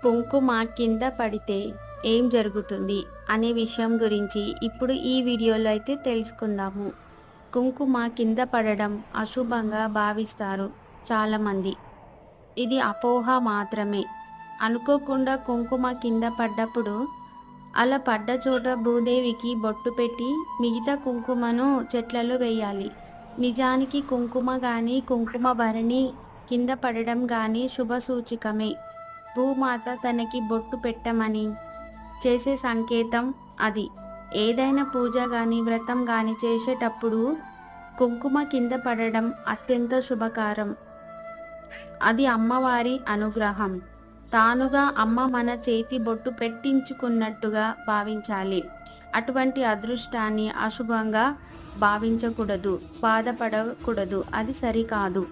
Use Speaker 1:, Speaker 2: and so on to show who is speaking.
Speaker 1: కుంకుమ కింద పడితే ఏం జరుగుతుంది అనే విషయం గురించి ఇప్పుడు ఈ వీడియోలో అయితే తెలుసుకుందాము. కుంకుమ కింద పడడం అశుభంగా భావిస్తారు చాలామంది. ఇది అపోహ మాత్రమే. అనుకోకుండా కుంకుమ కింద పడ్డప్పుడు అలా పడ్డ చోట భూదేవికి బొట్టు పెట్టి మిగతా కుంకుమను చెట్లలో వేయాలి. నిజానికి కుంకుమ గాని, కుంకుమ భరణి కింద పడడం గాని శుభసూచకమే. భూమాత తనకి బొట్టు పెట్టమని చేసే సంకేతం అది. ఏదైనా పూజ గాని, వ్రతం గాని చేసేటప్పుడు కుంకుమ కింద పడడం అత్యంత శుభకారం. అది అమ్మవారి అనుగ్రహం. తానుగా అమ్మ మన చేతి బొట్టు పెట్టించుకున్నట్టుగా భావించాలి. అటువంటి అదృష్టాన్ని అశుభంగా భావించకూడదు, బాధపడకూడదు. అది సరికాదు.